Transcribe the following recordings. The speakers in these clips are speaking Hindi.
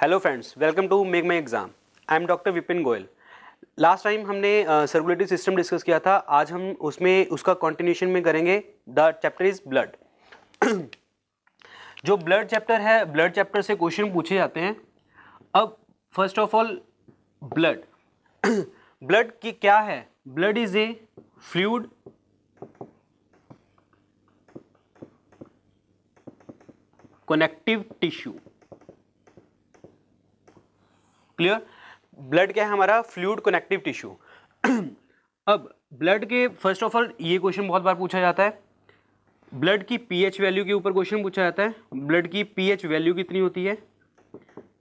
Hello friends, welcome to Make My Exam. I am doctor Vipin Goyal. Last time हमने सर्कुलेटरी सिस्टम डिस्कस किया था। आज हम उसमें उसका कंटिन्यूशन में करेंगे। The chapter is blood. जो ब्लड चैप्टर है, ब्लड चैप्टर से क्वेश्चन पूछे जाते हैं। अब first of all blood blood की क्या है? Blood is a fluid connective tissue. Clear? Blood क्या है हमारा? Fluid connective tissue. अब ब्लड के फर्स्ट ऑफ ऑल ये क्वेश्चन बहुत बार पूछा जाता है। ब्लड की पीएच वैल्यू के ऊपर क्वेश्चन पूछा जाता है। ब्लड की पीएच वैल्यू कितनी होती है?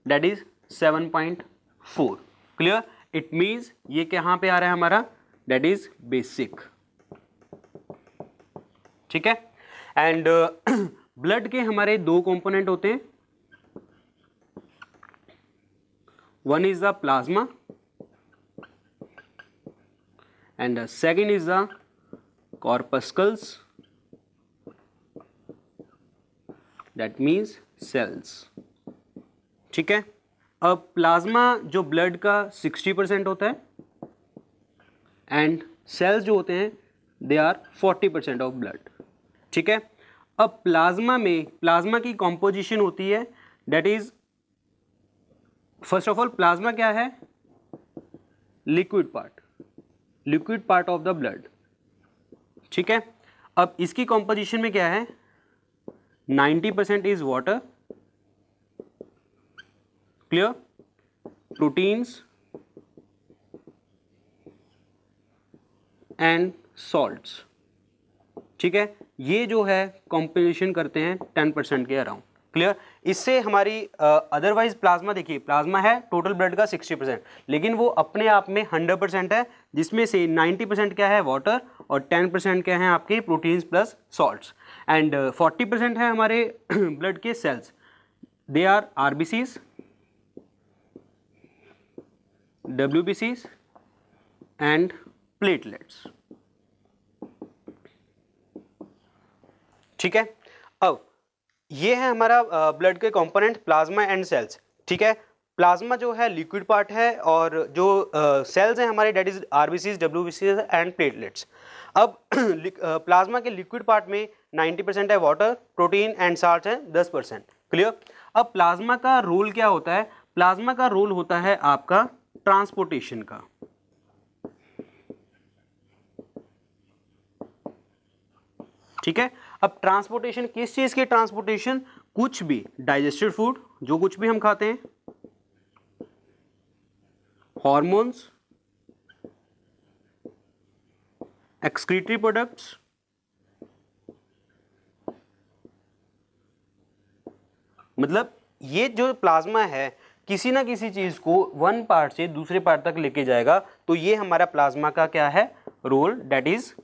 That is 7.4। Clear? It means ये कहां पे आ रहा है हमारा? That is basic. ठीक है। एंड ब्लड के हमारे दो कंपोनेंट होते हैं। One is the plasma and the second is the corpuscles, that means cells। ठीक है। अब प्लाज्मा जो ब्लड का 60% होता है एंड सेल्स जो होते हैं दे आर 40% ऑफ ब्लड। ठीक है। अब प्लाज्मा की कॉम्पोजिशन होती है that is, first of all plasma क्या है? Liquid part of the blood. ठीक है। अब इसकी कॉम्पोजिशन में क्या है? 90% is water, clear, proteins and salts. ठीक है। ये जो है कॉम्पोजिशन करते हैं 10% के अराउंड। क्लियर? इससे हमारी अदरवाइज प्लाज्मा, देखिए प्लाज्मा है टोटल ब्लड का 60%, लेकिन वो अपने आप में 100% है, जिसमें से 90% क्या है? वाटर, और 10% क्या है आपके? Proteins plus salts. एंड 40% है हमारे ब्लड के सेल्स। दे आर आरबीसीज, डब्ल्यूबीसीज एंड प्लेटलेट्स। ठीक है। अब ये है हमारा ब्लड के कंपोनेंट प्लाज्मा एंड सेल्स। ठीक है। प्लाज्मा जो है लिक्विड पार्ट है और जो सेल्स हैं हमारे डेट इज आरबीसीज, डब्ल्यूबीसीज एंड प्लेटलेट्स। अब प्लाज्मा के लिक्विड पार्ट में 90% है वाटर, प्रोटीन एंड साल्ट है 10%। क्लियर? अब प्लाज्मा का रोल क्या होता है? प्लाज्मा का रोल होता है आपका ट्रांसपोर्टेशन का। ठीक है। अब ट्रांसपोर्टेशन किस चीज की? ट्रांसपोर्टेशन कुछ भी डाइजेस्टेड फूड, जो कुछ भी हम खाते हैं, हॉर्मोन्स, एक्सक्रीटरी प्रोडक्ट्स, मतलब ये जो प्लाज्मा है किसी ना किसी चीज को वन पार्ट से दूसरे पार्ट तक लेके जाएगा, तो ये हमारा प्लाज्मा का क्या है? Role, that is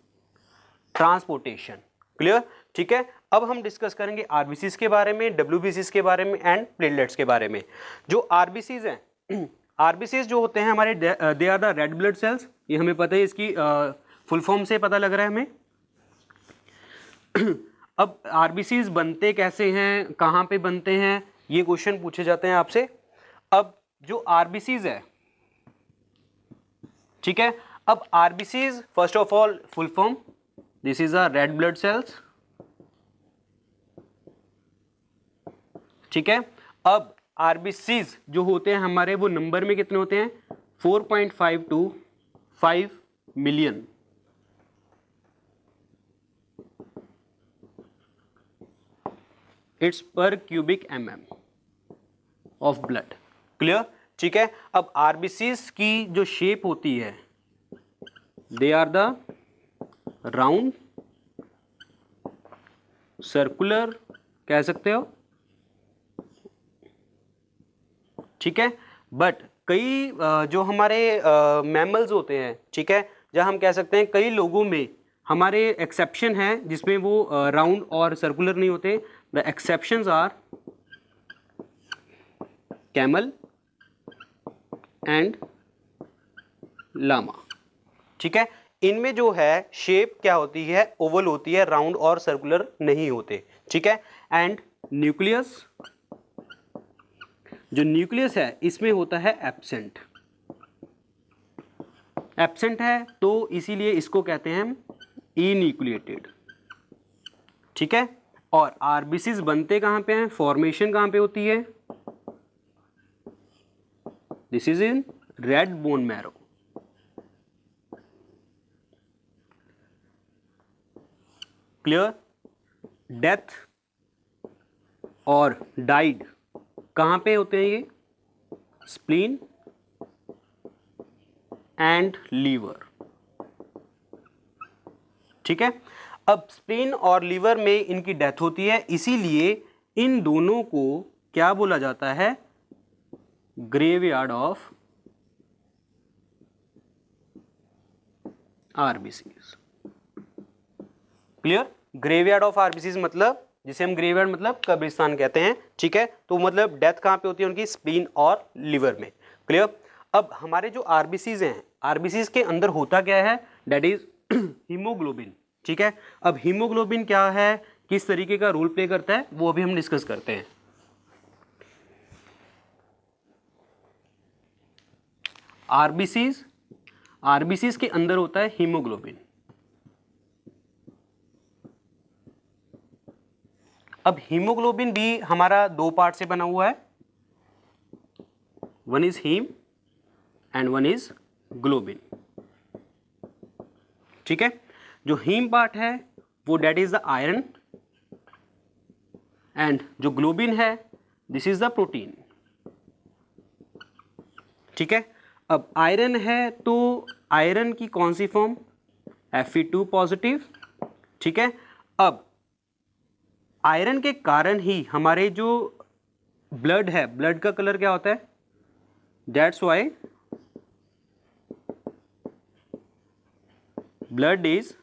transportation. Clear? ठीक है। अब हम डिस्कस करेंगे आरबीसीज के बारे में, डब्ल्यूबीसीज के बारे में एंड प्लेटलेट्स के बारे में। जो आरबीसीज हैं, आरबीसीज जो होते हैं हमारे, they are the red blood cells. ये हमें पता है, इसकी फुल फॉर्म से पता लग रहा है हमें। अब आरबीसीज बनते कैसे हैं, कहाँ पे बनते हैं, ये क्वेश्चन पूछे जाते हैं आपसे। अब जो आरबीसीज है, ठीक है, अब RBCs first of all full form, this is a red blood sales. ठीक है। अब आरबीसीज जो होते हैं हमारे, वो नंबर में कितने होते हैं? 4.5 to 5 million. It's per cubic mm of blood. Clear? ठीक है। अब आरबीसीज की जो शेप होती है, they are the round, circular कह सकते हो। ठीक है। बट कई जो हमारे मैमल्स होते हैं, ठीक है, जहाँ हम कह सकते हैं कई लोगों में हमारे एक्सेप्शन है जिसमें वो राउंड और सर्कुलर नहीं होते। The exceptions are camel and llama. ठीक है। इनमें जो है शेप क्या होती है? ओवल होती है, राउंड और सर्कुलर नहीं होते। ठीक है। एंड न्यूक्लियस जो न्यूक्लियस है इसमें होता है एब्सेंट। एब्सेंट है तो इसीलिए इसको कहते हैं हम इन्यूक्लिएटेड, ठीक है। और आरबीसीज बनते कहाँ पे हैं, फॉर्मेशन कहाँ पे होती है, this is in red bone marrow. Clear. Death और डाइड कहाँ पे होते हैं ये, स्प्लीन एंड लीवर, ठीक है। अब स्प्लीन और लीवर में इनकी डेथ होती है, इसीलिए इन दोनों को क्या बोला जाता है, graveyard of RBCs. Clear. Graveyard of RBCs मतलब, जिसे हम ग्रेवयार्ड मतलब कब्रिस्तान कहते हैं, ठीक है। तो मतलब डेथ कहाँ पे होती है उनकी, स्प्लीन और लीवर में। क्लियर। अब हमारे जो आरबीसीज हैं, आरबीसीज के अंदर होता क्या है, दैट इज हीमोग्लोबिन, ठीक है। अब हीमोग्लोबिन क्या है, किस तरीके का रोल प्ले करता है, वो अभी हम डिस्कस करते हैं। आरबीसीज के अंदर होता है हीमोग्लोबिन। अब हीमोग्लोबिन भी हमारा दो पार्ट से बना हुआ है, one is heme and one is globin, ठीक है। जो हीम पार्ट है वो that is the iron and जो ग्लोबिन है दिस इज द प्रोटीन, ठीक है। अब आयरन है तो आयरन की कौन सी फॉर्म, Fe2 पॉजिटिव, ठीक है। अब आयरन के कारण ही हमारे जो ब्लड है, ब्लड का कलर क्या होता है, that's why blood is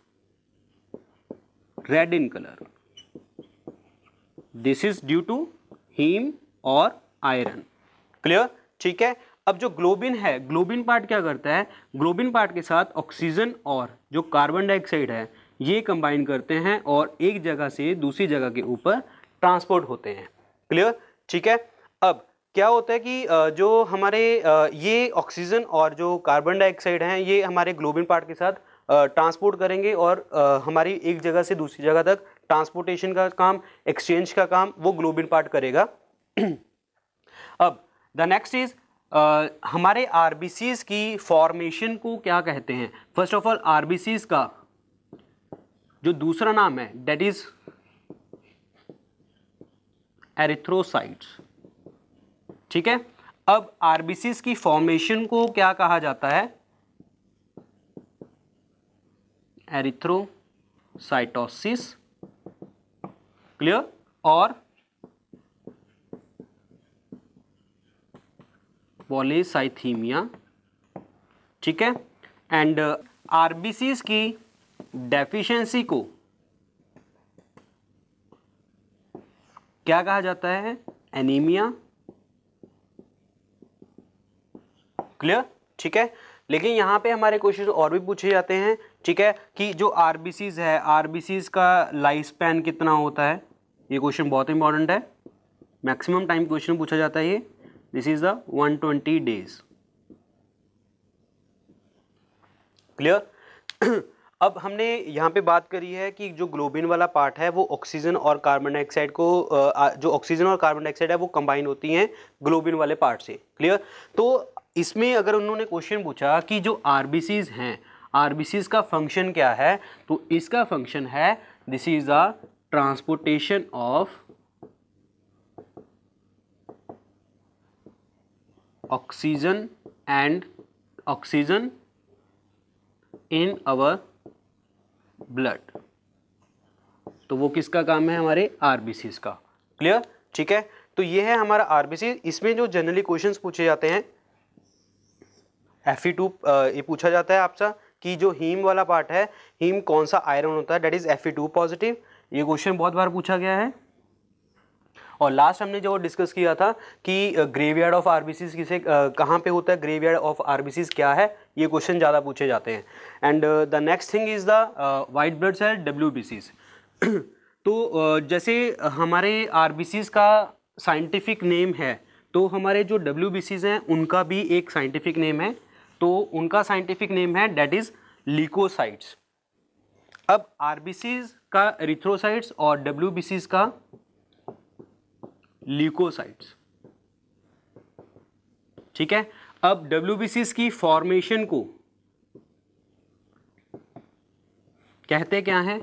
red in colour, this is due to heme और आयरन। क्लियर, ठीक है। अब जो ग्लोबिन है, ग्लोबिन पार्ट क्या करता है, ग्लोबिन पार्ट के साथ ऑक्सीजन और जो कार्बन डाइऑक्साइड है ये कंबाइन करते हैं और एक जगह से दूसरी जगह के ऊपर ट्रांसपोर्ट होते हैं। क्लियर, ठीक है। अब क्या होता है कि जो हमारे ये ऑक्सीजन और जो कार्बन डाइऑक्साइड हैं ये हमारे ग्लोबिन पार्ट के साथ ट्रांसपोर्ट करेंगे और हमारी एक जगह से दूसरी जगह तक ट्रांसपोर्टेशन का काम, एक्सचेंज का काम वो ग्लोबिन पार्ट करेगा। अब द नेक्स्ट इज हमारे आरबीसीज की फॉर्मेशन को क्या कहते हैं। फर्स्ट ऑफ ऑल आरबीसीज का जो दूसरा नाम है दैट इज एरिथ्रोसाइट्स, ठीक है। अब आरबीसीज की फॉर्मेशन को क्या कहा जाता है, एरिथ्रोसाइटोसिस। क्लियर। और पॉलीसाइथीमिया, ठीक है। एंड आरबीसीज की डेफिशिएंसी को क्या कहा जाता है, एनीमिया। क्लियर, ठीक है। लेकिन यहाँ पे हमारे क्वेश्चन और भी पूछे जाते हैं, ठीक है, कि जो आरबीसीज है, आरबीसीज का लाइफ स्पैन कितना होता है, ये क्वेश्चन बहुत इंपॉर्टेंट है, मैक्सिमम टाइम क्वेश्चन पूछा जाता है ये, this is the 120 days. Clear. अब हमने यहाँ पे बात करी है कि जो ग्लोबिन वाला पार्ट है वो ऑक्सीजन और कार्बन डाइऑक्साइड को जो ऑक्सीजन और कार्बन डाइऑक्साइड है वो कंबाइन होती हैं ग्लोबिन वाले पार्ट से। क्लियर। तो इसमें अगर उन्होंने क्वेश्चन पूछा कि जो आरबीसीज हैं, आरबीसीज का फंक्शन क्या है, तो इसका फंक्शन है this is the transportation of oxygen and oxygen in our blood. तो वो किसका काम है, हमारे आरबीसीज का। क्लियर, ठीक है। तो ये है हमारा आरबीसी। इसमें जो जनरली क्वेश्चंस पूछे जाते हैं Fe2 ये पूछा जाता है आपसे कि जो हीम वाला पार्ट है, हीम कौन सा आयरन होता है, दैट इज Fe2 पॉजिटिव। ये क्वेश्चन बहुत बार पूछा गया है। और लास्ट हमने जो डिस्कस किया था कि ग्रेवयार्ड ऑफ आरबीसीज किसे कहाँ पे होता है, ग्रेवयार्ड ऑफ आरबीसीज क्या है, ये क्वेश्चन ज़्यादा पूछे जाते हैं। And the next thing is the white blood cell WBCs। तो जैसे हमारे आरबीसीज का साइंटिफिक नेम है तो हमारे जो WBCs हैं उनका भी एक साइंटिफिक नेम है, तो उनका साइंटिफिक नेम है दैट इज ल्यूकोसाइट्स। अब RBCs का एरिथ्रोसाइट्स और WBCs का ल्यूकोसाइट्स। ठीक है, अब WBCs की फॉर्मेशन को कहते क्या है?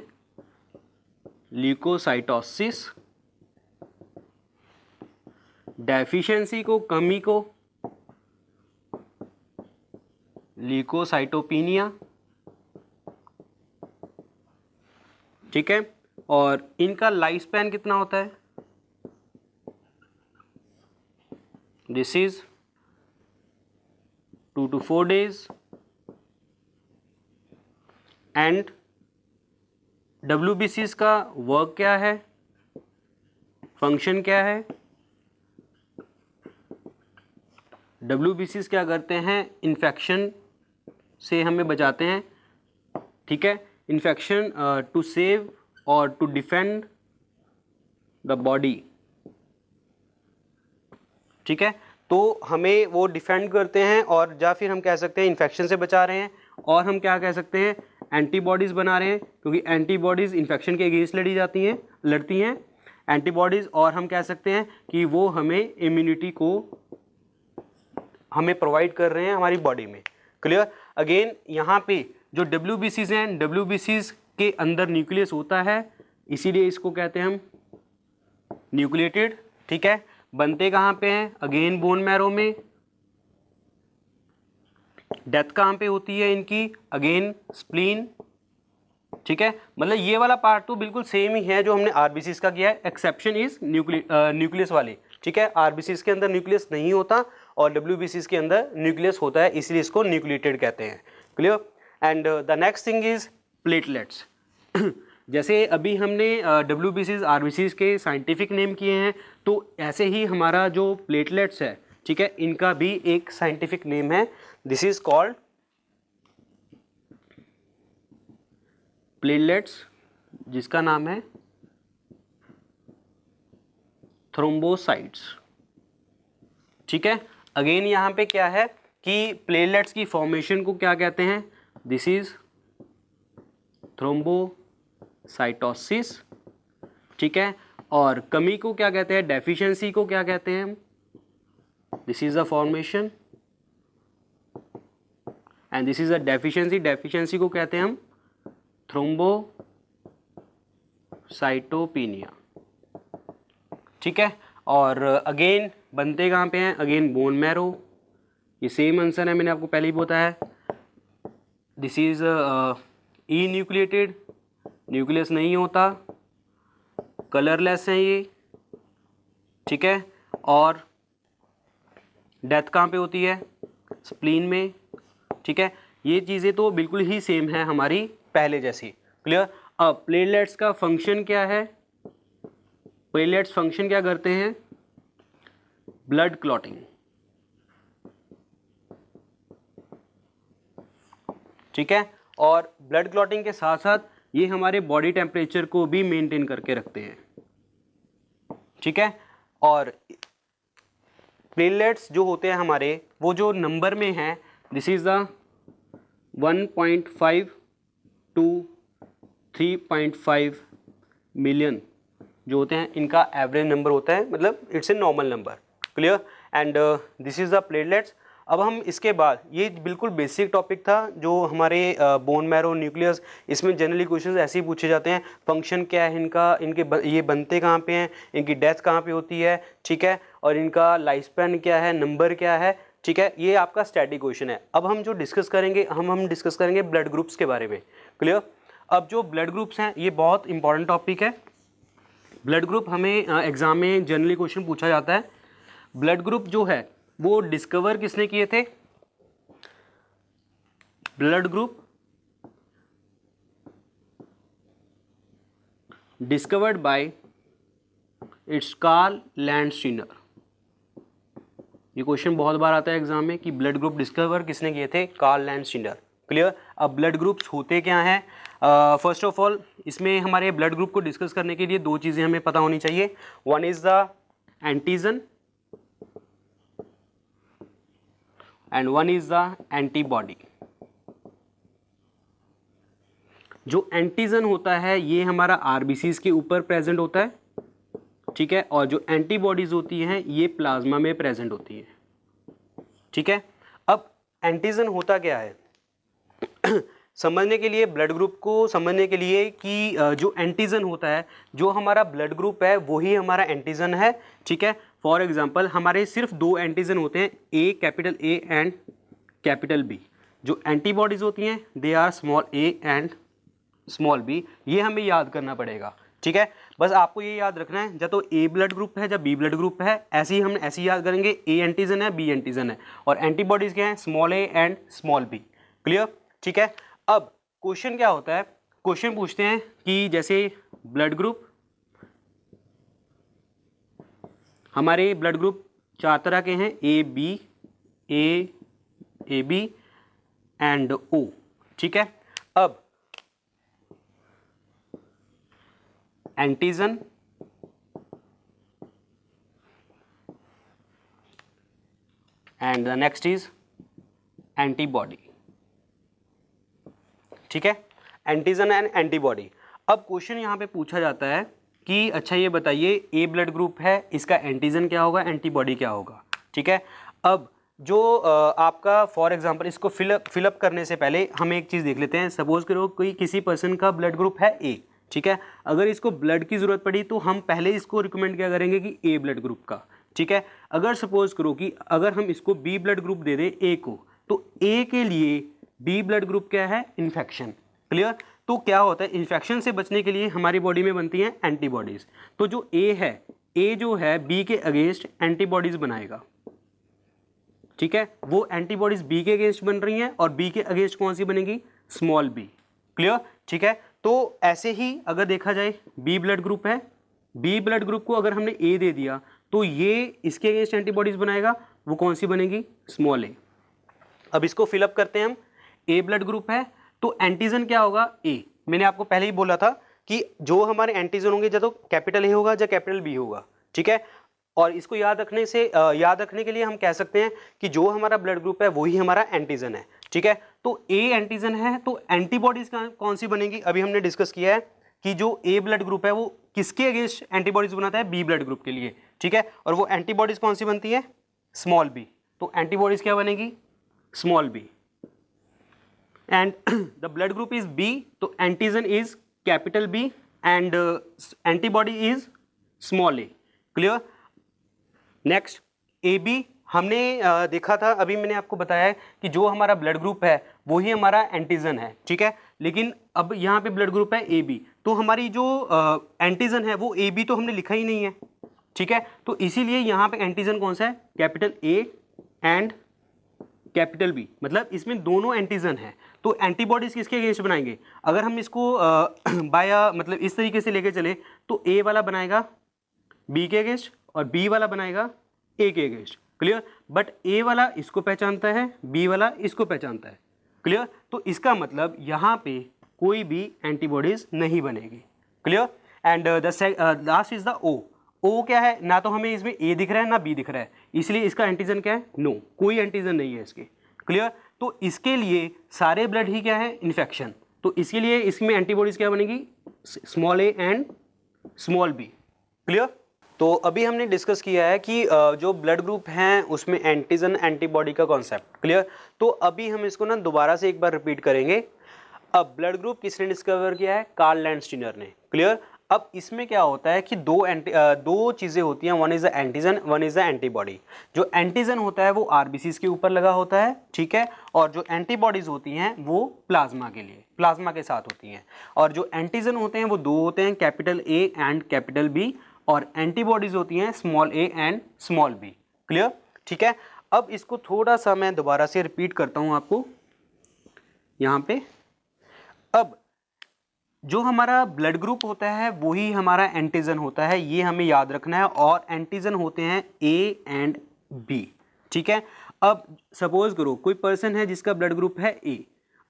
ल्यूकोसाइटोसिस, डेफिशिएंसी को, कमी को, ल्यूकोसाइटोपिनिया। ठीक है, और इनका लाइफ स्पैन कितना होता है? This is 2 to 4 days। And WBCs का वर्क क्या है, फंक्शन क्या है? WBCs क्या करते हैं? इन्फेक्शन से हमें बचाते हैं। ठीक है, इन्फेक्शन टू सेव और टू डिफेंड द बॉडी। ठीक है, तो हमें वो डिफेंड करते हैं, और या फिर हम कह सकते हैं इन्फेक्शन से बचा रहे हैं, और हम क्या कह सकते हैं एंटीबॉडीज़ बना रहे हैं, क्योंकि एंटीबॉडीज़ इन्फेक्शन के अगेंस्ट लड़ती हैं एंटीबॉडीज़, और हम कह सकते हैं कि वो हमें इम्यूनिटी को हमें प्रोवाइड कर रहे हैं हमारी बॉडी में। क्लियर? अगेन यहाँ पे जो WBCs हैं, WBCs के अंदर न्यूक्लियस होता है, इसीलिए इसको कहते हैं हम न्यूक्लिएटेड। ठीक है, बनते कहाँ पे हैं? अगेन बोन मैरो में। डेथ कहाँ पे होती है इनकी? Again spleen. ठीक है, मतलब ये वाला पार्ट तो बिल्कुल सेम ही है जो हमने RBCs का किया है, एक्सेप्शन इज न्यूक्लियस वाली। ठीक है, RBCs के अंदर न्यूक्लियस नहीं होता और WBCs के अंदर न्यूक्लियस होता है, इसलिए इसको न्यूक्लिएटेड कहते हैं। Clear? And the next thing is platelets. जैसे अभी हमने WBCs RBCs के साइंटिफिक नेम किए हैं, तो ऐसे ही हमारा जो प्लेटलेट्स है, ठीक है, इनका भी एक साइंटिफिक नेम है। दिस इज कॉल्ड प्लेटलेट्स, जिसका नाम है थ्रोम्बोसाइट्स। ठीक है, अगेन यहाँ पे क्या है कि प्लेटलेट्स की फॉर्मेशन को क्या कहते हैं? This is thrombocytosis. ठीक है, और कमी को क्या कहते हैं? डेफिशिएंसी को क्या कहते हैं हम? This is a formation and this is a deficiency. Deficiency को कहते हैं हम थ्रोम्बोसाइटोपिनिया। ठीक है, और अगेन बनते कहाँ पे हैं? Again bone marrow. ये सेम आंसर है, मैंने आपको पहले ही बताया। This is E nucleated, nucleus नहीं होता, कलरलेस है ये। ठीक है, और डेथ कहाँ पे होती है? स्प्लीन में। ठीक है, ये चीज़ें तो बिल्कुल ही सेम है हमारी पहले जैसी। क्लियर? अब प्लेटलेट्स का फंक्शन क्या है? प्लेटलेट्स फंक्शन क्या करते हैं? Blood clotting. ठीक है, और ब्लड क्लॉटिंग के साथ साथ ये हमारे बॉडी टेम्परेचर को भी मेंटेन करके रखते हैं। ठीक है, और प्लेटलेट्स जो होते हैं हमारे, वो जो नंबर में हैं, this is the 1.5 to 3.5 million जो होते हैं, इनका एवरेज नंबर होता है, मतलब it's a normal number. Clear? And this is the platelets. अब हम इसके बाद, ये बिल्कुल बेसिक टॉपिक था जो हमारे बोन मैरो, न्यूक्लियस, इसमें जनरली क्वेश्चंस ऐसे ही पूछे जाते हैं। फंक्शन क्या है इनका, ये बनते कहाँ पे हैं, इनकी डेथ कहाँ पे होती है, ठीक है, और इनका लाइफ स्पैन क्या है, नंबर क्या है। ठीक है, ये आपका स्टैटिक क्वेश्चन है। अब हम जो डिस्कस करेंगे, हम डिस्कस करेंगे ब्लड ग्रुप्स के बारे में। क्लियर? अब जो ब्लड ग्रुप्स हैं, ये बहुत इंपॉर्टेंट टॉपिक है। ब्लड ग्रुप हमें एग्जाम में जनरली क्वेश्चन पूछा जाता है। ब्लड ग्रुप जो है वो डिस्कवर किसने किए थे? Blood group discovered by it's Karl Landsteiner. ये क्वेश्चन बहुत बार आता है एग्जाम में कि ब्लड ग्रुप डिस्कवर किसने किए थे? Karl Landsteiner. क्लियर? अब ब्लड ग्रुप्स होते क्या हैं? फर्स्ट ऑफ ऑल, इसमें हमारे ब्लड ग्रुप को डिस्कस करने के लिए दो चीज़ें हमें पता होनी चाहिए। One is the antigen and one is the antibody. जो एंटीजन होता है ये हमारा आरबीसीज के ऊपर प्रेजेंट होता है, ठीक है, और जो एंटीबॉडीज होती हैं ये प्लाज्मा में प्रेजेंट होती है, ठीक है। अब एंटीजन होता क्या है समझने के लिए, ब्लड ग्रुप को समझने के लिए कि जो एंटीजन होता है, जो हमारा ब्लड ग्रुप है वही हमारा एंटीजन है, ठीक है। फॉर एग्जांपल हमारे सिर्फ दो एंटीजन होते हैं, A capital A and capital B. जो एंटीबॉडीज होती हैं they are small A and small B. ये हमें याद करना पड़ेगा, ठीक है। बस आपको ये याद रखना है, जब तो ए ब्लड ग्रुप है जब बी ब्लड ग्रुप है, ऐसे ही हम ऐसे ही याद करेंगे, ए एंटीजन है बी एंटीजन है, और एंटीबॉडीज क्या है, small A and small B. Clear, ठीक है। अब क्वेश्चन क्या होता है, क्वेश्चन पूछते हैं कि जैसे ब्लड ग्रुप, हमारे ब्लड ग्रुप चार तरह के हैं, ए बी एंड ओ, ठीक है। अब antigen, and the next is antibody, ठीक है, एंटीजन एंड एंटीबॉडी। अब क्वेश्चन यहाँ पे पूछा जाता है कि अच्छा ये बताइए, ए ब्लड ग्रुप है, इसका एंटीजन क्या होगा, एंटीबॉडी क्या होगा, ठीक है। अब जो आपका फॉर एग्जांपल इसको फिलअप करने से पहले हम एक चीज़ देख लेते हैं। सपोज करो कोई किसी पर्सन का ब्लड ग्रुप है ए, ठीक है, अगर इसको ब्लड की ज़रूरत पड़ी तो हम पहले इसको रिकमेंड क्या करेंगे कि ए ब्लड ग्रुप का, ठीक है। अगर सपोज करो कि अगर हम इसको बी ब्लड ग्रुप दे दें ए को, तो ए के लिए बी ब्लड ग्रुप क्या है, इन्फेक्शन। क्लियर, तो क्या होता है, इन्फेक्शन से बचने के लिए हमारी बॉडी में बनती हैं एंटीबॉडीज़। तो जो ए है, ए जो है बी के अगेंस्ट एंटीबॉडीज़ बनाएगा, ठीक है। वो एंटीबॉडीज़ बी के अगेंस्ट बन रही हैं और बी के अगेंस्ट कौन सी बनेगी, स्मॉल बी। क्लियर, ठीक है। तो ऐसे ही अगर देखा जाए बी ब्लड ग्रुप है, बी ब्लड ग्रुप को अगर हमने ए दे दिया तो ये इसके अगेंस्ट एंटीबॉडीज़ बनाएगा, वो कौन सी बनेगी, स्मॉल ए। अब इसको फिलअप करते हैं हम, ए ब्लड ग्रुप है तो एंटीजन क्या होगा, ए। मैंने आपको पहले ही बोला था कि जो हमारे एंटीजन होंगे या तो कैपिटल ए होगा या कैपिटल बी होगा, ठीक है। और इसको याद रखने के लिए हम कह सकते हैं कि जो हमारा ब्लड ग्रुप है वही हमारा एंटीजन है, ठीक है। तो ए एंटीजन है तो एंटीबॉडीज कौन सी बनेगी, अभी हमने डिस्कस किया है कि जो ए ब्लड ग्रुप है वो किसके अगेंस्ट एंटीबॉडीज बनाता है, बी ब्लड ग्रुप के लिए, ठीक है। और वो एंटीबॉडीज कौन सी बनती है, स्मॉल बी। तो एंटीबॉडीज क्या बनेगी, small B. And the blood group is B, तो antigen is capital B and antibody is small A. Clear, next A B हमने देखा था, अभी मैंने आपको बताया है कि जो हमारा ब्लड ग्रुप है वही हमारा एंटीजन है, ठीक है। लेकिन अब यहाँ पे ब्लड ग्रुप है ए बी, तो हमारी जो एंटीजन है वो ए बी तो हमने लिखा ही नहीं है, ठीक है। तो इसीलिए यहाँ पे एंटीजन कौन सा है, capital A and capital B, मतलब इसमें दोनों एंटीजन है। तो एंटीबॉडीज किसके अगेंस्ट बनाएंगे, अगर हम इसको बाया मतलब इस तरीके से लेके चले तो ए वाला बनाएगा बी के अगेंस्ट और बी वाला बनाएगा ए के अगेंस्ट। क्लियर, बट ए वाला इसको पहचानता है, बी वाला इसको पहचानता है। क्लियर, तो इसका मतलब यहाँ पे कोई भी एंटीबॉडीज नहीं बनेगी। Clear, and the last is the O. O क्या है, ना तो हमें इसमें ए दिख रहा है ना बी दिख रहा है, इसलिए इसका एंटीजन क्या है, नो, कोई एंटीजन नहीं है इसके। क्लियर, तो इसके लिए सारे ब्लड ही क्या है, इन्फेक्शन, तो इसके लिए इसमें एंटीबॉडीज क्या बनेगी, small A and small B. Clear, तो अभी हमने डिस्कस किया है कि जो ब्लड ग्रुप हैं उसमें एंटीजन एंटीबॉडी का कॉन्सेप्ट। क्लियर, तो अभी हम इसको ना दोबारा से एक बार रिपीट करेंगे। अब ब्लड ग्रुप किसने डिस्कवर किया है, कार्ल लैंडस्टीनर ने। क्लियर, अब इसमें क्या होता है कि दो चीज़ें होती हैं, one is the antigen, one is the antibody. जो एंटीजन होता है वो आरबीसीज के ऊपर लगा होता है, ठीक है, और जो एंटीबॉडीज़ होती हैं वो प्लाज्मा के लिए, प्लाज्मा के साथ होती हैं। और जो एंटीजन होते हैं वो दो होते हैं, capital A and capital B, और एंटीबॉडीज़ होती हैं small A and small B. Clear, ठीक है। अब इसको थोड़ा सा मैं दोबारा से रिपीट करता हूँ आपको यहाँ पे। अब जो हमारा ब्लड ग्रुप होता है वही हमारा एंटीजन होता है, ये हमें याद रखना है, और एंटीजन होते हैं ए एंड बी, ठीक है। अब सपोज करो कोई पर्सन है जिसका ब्लड ग्रुप है ए,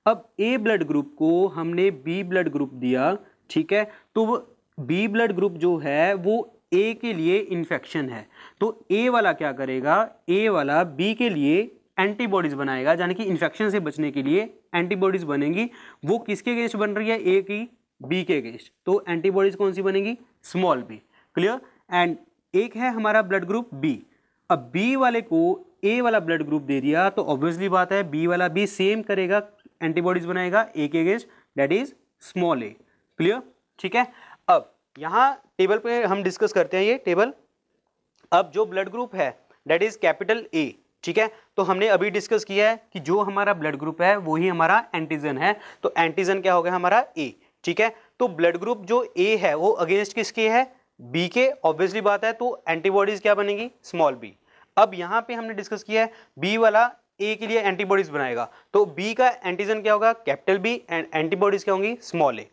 अब ए ब्लड ग्रुप को हमने बी ब्लड ग्रुप दिया, ठीक है, तो वो बी ब्लड ग्रुप जो है वो ए के लिए इन्फेक्शन है, तो ए वाला क्या करेगा, ए वाला बी के लिए एंटीबॉडीज बनाएगा, यानी कि इन्फेक्शन से बचने के लिए एंटीबॉडीज बनेंगी। वो किसके अगेंस्ट बन रही है? ए की बी के अगेंस्ट। तो एंटीबॉडीज कौन सी बनेगी? Small B. क्लियर? एंड एक है हमारा ब्लड ग्रुप बी। अब बी वाले को ए वाला ब्लड ग्रुप दे दिया तो ऑब्वियसली बात है बी वाला भी सेम करेगा, एंटीबॉडीज बनाएगा ए के against, that is small A. Clear? ठीक है। अब यहाँ टेबल पे हम डिस्कस करते हैं ये टेबल। अब जो ब्लड ग्रुप है दैट इज कैपिटल ए, ठीक है। तो हमने अभी डिस्कस किया है कि जो हमारा ब्लड ग्रुप है वो ही हमारा एंटीजन है, तो एंटीजन क्या हो गया हमारा? ए, ठीक है। तो ब्लड ग्रुप जो ए है वो अगेंस्ट किसके है? बी के, ऑब्वियसली बात है, तो एंटीबॉडीज क्या बनेगी? Small B. अब यहाँ पे हमने डिस्कस किया है बी वाला ए के लिए एंटीबॉडीज बनाएगा, तो बी का एंटीजन क्या होगा? कैपिटल बी, एंड एंटीबॉडीज क्या होंगी? स्मॉल ए।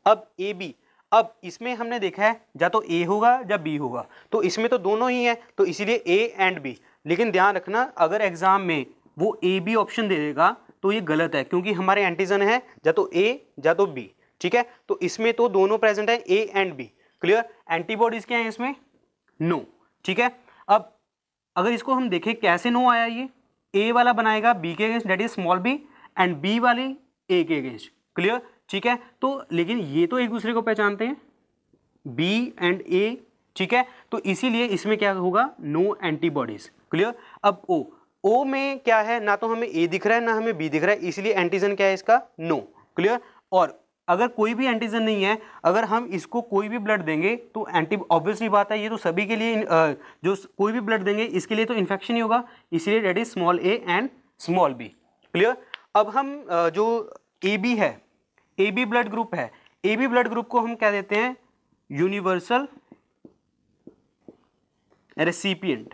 अब ए बी, अब इसमें हमने देखा है या तो ए होगा या बी होगा, तो इसमें तो दोनों ही है, तो इसीलिए ए एंड बी। लेकिन ध्यान रखना अगर एग्जाम में वो ए बी ऑप्शन दे देगा तो ये गलत है, क्योंकि हमारे एंटीजन है या तो ए या तो बी, ठीक है। तो इसमें तो दोनों प्रेजेंट है, A and B. Clear? Antibodies क्या है इसमें? नो, ठीक है। अब अगर इसको हम देखें कैसे नो आया, ये ए वाला बनाएगा बी के against, that is small B, and B वाली ए के अगेंस्ट। क्लियर? ठीक है। तो लेकिन ये तो एक दूसरे को पहचानते हैं, बी एंड ए, ठीक है। तो इसीलिए इसमें क्या होगा? No antibodies. क्लियर? अब ओ में क्या है? ना तो हमें ए दिख रहा है ना हमें बी दिख रहा है, इसलिए एंटीजन क्या है इसका? नो। क्लियर? और अगर कोई भी एंटीजन नहीं है, अगर हम इसको कोई भी ब्लड देंगे तो एंटी, ऑब्वियसली बात है ये तो सभी के लिए जो कोई भी ब्लड देंगे इसके लिए तो इन्फेक्शन ही होगा, इसलिए that is small A and small B. Clear? अब हम जो ए बी है, ए बी ब्लड ग्रुप है, ए बी ब्लड ग्रुप को हम क्या देते हैं? यूनिवर्सल रेसिपिएंट,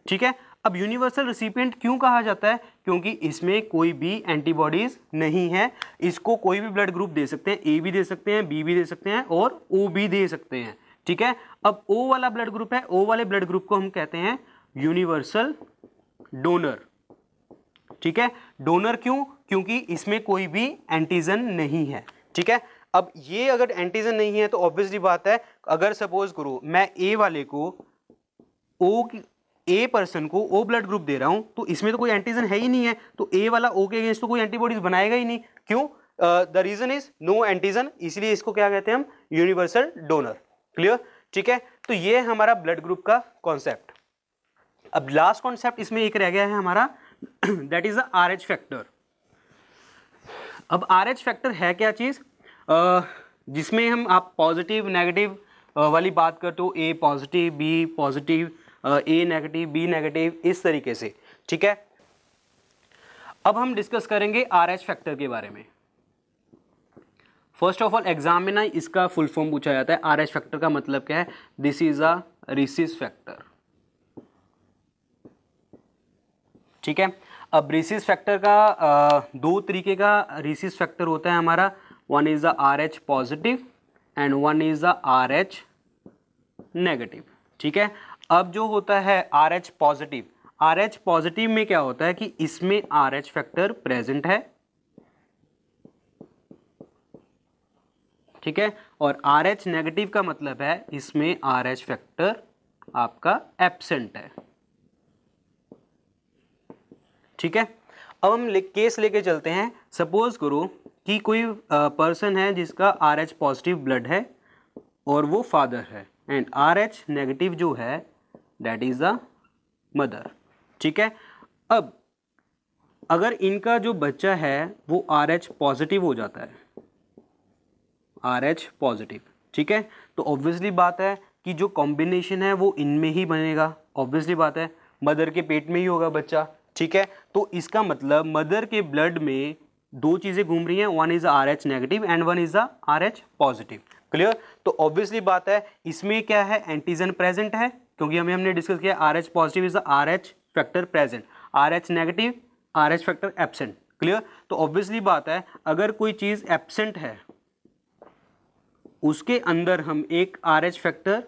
ठीक है। अब यूनिवर्सल रेसिपिएंट क्यों कहा जाता है? क्योंकि इसमें कोई भी एंटीबॉडीज नहीं है, इसको कोई भी ब्लड ग्रुप दे सकते हैं, ए भी दे सकते हैं, बी भी दे सकते हैं और ओ भी दे सकते हैं, ठीक है। अब ओ वाला ब्लड ग्रुप है, ओ वाले ब्लड ग्रुप को हम कहते हैं यूनिवर्सल डोनर, ठीक है। डोनर क्यों? क्योंकि इसमें कोई भी एंटीजन नहीं है, ठीक है। अब ये अगर एंटीजन नहीं है तो ऑब्वियसली बात है, अगर सपोज करो मैं ए वाले को ए पर्सन को ओ ब्लड ग्रुप दे रहा हूं तो इसमें तो कोई एंटीजन है ही नहीं है, तो ए वाला ओ के अगेंस्ट तो कोई एंटीबॉडीज बनाएगा ही नहीं। क्यों? The reason is no antigen, इसलिए इसको क्या कहते हैं हम? Universal donor. क्लियर? ठीक है। तो ये हमारा ब्लड ग्रुप का कॉन्सेप्ट। अब लास्ट कॉन्सेप्ट इसमें एक रह गया है हमारा, that is the RH factor. अब RH फैक्टर है क्या चीज? जिसमें हम आप पॉजिटिव नेगेटिव वाली बात करते हो, ए पॉजिटिव बी पॉजिटिव, ए नेगेटिव बी नेगेटिव, इस तरीके से, ठीक है। अब हम डिस्कस करेंगे RH फैक्टर के बारे में। फर्स्ट ऑफ ऑल एग्जाम में ना इसका फुल फॉर्म पूछा जाता है, RH फैक्टर का मतलब क्या है? दिस इज अ रिसिस फैक्टर, ठीक है। अब रिसिस फैक्टर का दो तरीके का रिसिस फैक्टर होता है हमारा, one is the RH positive and one is the RH negative, ठीक है। अब जो होता है RH पॉजिटिव, RH पॉजिटिव में क्या होता है कि इसमें RH फैक्टर प्रेजेंट है, ठीक है। और RH नेगेटिव का मतलब है इसमें RH फैक्टर आपका एब्सेंट है, ठीक है। अब हम केस लेके चलते हैं। सपोज करो कि कोई पर्सन है जिसका RH पॉजिटिव ब्लड है और वो फादर है, एंड RH नेगेटिव जो है दैट इज द मदर, ठीक है। अब अगर इनका जो बच्चा है वो RH पॉजिटिव हो जाता है, RH पॉजिटिव, ठीक है, तो ऑब्वियसली बात है कि जो कॉम्बिनेशन है वो इनमें ही बनेगा, ऑब्वियसली बात है मदर के पेट में ही होगा बच्चा, ठीक है। तो इसका मतलब मदर के ब्लड में दो चीजें घूम रही हैं, one is RH negative and one is RH positive. Clear? तो ऑब्वियसली बात है इसमें क्या है? एंटीजन प्रेजेंट है, क्योंकि हमने डिस्कस किया RH positive is the RH factor present, RH negative RH factor absent. Clear? तो ऑब्वियसली बात है अगर कोई चीज एब्सेंट है उसके अंदर हम एक RH फैक्टर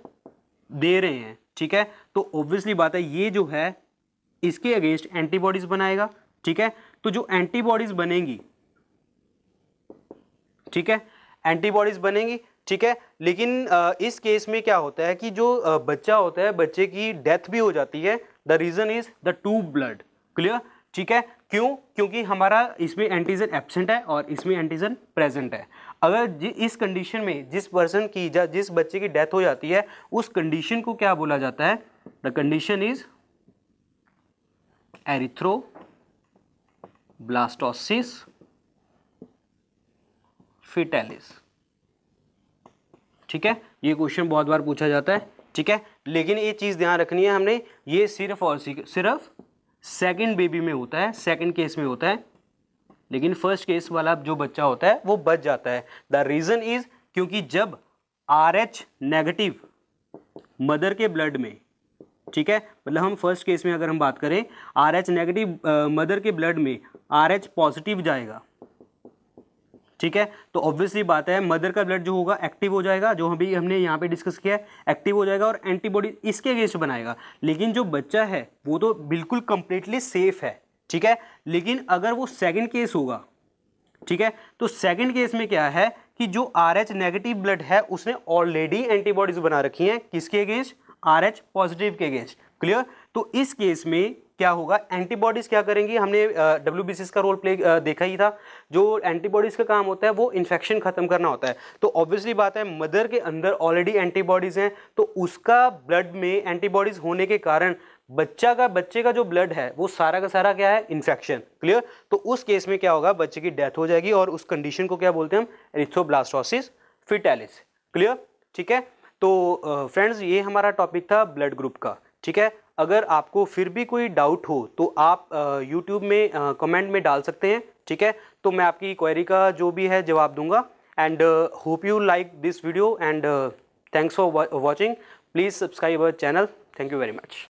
दे रहे हैं, ठीक है, तो ऑब्वियसली बात है ये जो है इसके अगेंस्ट एंटीबॉडीज बनाएगा, ठीक है। तो जो एंटीबॉडीज बनेंगी, ठीक है, एंटीबॉडीज बनेंगी, ठीक है। लेकिन इस केस में क्या होता है कि जो बच्चा होता है बच्चे की डेथ भी हो जाती है, the reason is the to blood. Clear? ठीक है, क्यों? क्योंकि हमारा इसमें एंटीजन एब्सेंट है और इसमें एंटीजन प्रेजेंट है। अगर इस कंडीशन में जिस पर्सन की या जिस बच्चे की डेथ हो जाती है उस कंडीशन को क्या बोला जाता है? The condition is erythroblastosis fetalis. ठीक है, ये क्वेश्चन बहुत बार पूछा जाता है। ठीक है, लेकिन ये चीज ध्यान रखनी है हमने, ये सिर्फ और सिर्फ सेकंड बेबी में होता है, सेकंड केस में होता है, लेकिन फर्स्ट केस वाला जो बच्चा होता है वो बच जाता है। द रीजन इज क्योंकि जब RH नेगेटिव मदर के ब्लड में, ठीक है, मतलब हम फर्स्ट केस में अगर हम बात करें RH नेगेटिव मदर के ब्लड में RH पॉजिटिव जाएगा, ठीक है, तो ऑब्वियसली बात है मदर का ब्लड जो होगा एक्टिव हो जाएगा, जो अभी हमने यहाँ पे डिस्कस किया है, एक्टिव हो जाएगा और एंटीबॉडी इसके अगेंस्ट बनाएगा। लेकिन जो बच्चा है वो तो बिल्कुल कंप्लीटली सेफ है। ठीक है, लेकिन अगर वो सेकंड केस होगा, ठीक है, तो सेकंड केस में क्या है कि जो RH नेगेटिव ब्लड है उसने ऑलरेडी एंटीबॉडीज बना रखी हैं, किसके अगेंस्ट? RH पॉजिटिव के अगेंस्ट। क्लियर? तो इस केस में क्या होगा, एंटीबॉडीज क्या करेंगी? हमने WBCs का रोल प्ले देखा ही था। जो एंटीबॉडीज का काम होता है वो इन्फेक्शन खत्म करना होता है। तो ऑब्वियसली बात है मदर के अंदर ऑलरेडी एंटीबॉडीज हैं, तो उसका ब्लड में एंटीबॉडीज होने के कारण बच्चे का जो ब्लड है वो सारा का सारा क्या है? इन्फेक्शन। क्लियर? तो उस केस में क्या होगा, बच्चे की डेथ हो जाएगी और उस कंडीशन को क्या बोलते हैं हम? Erythroblastosis fetalis. क्लियर? ठीक है, तो फ्रेंड्स ये हमारा टॉपिक था ब्लड ग्रुप का। ठीक है, अगर आपको फिर भी कोई डाउट हो तो आप यूट्यूब में कमेंट में डाल सकते हैं। ठीक है, तो मैं आपकी क्वेरी का जो भी है जवाब दूंगा। And hope you like this video and thanks for watching. Please subscribe our channel. Thank you very much.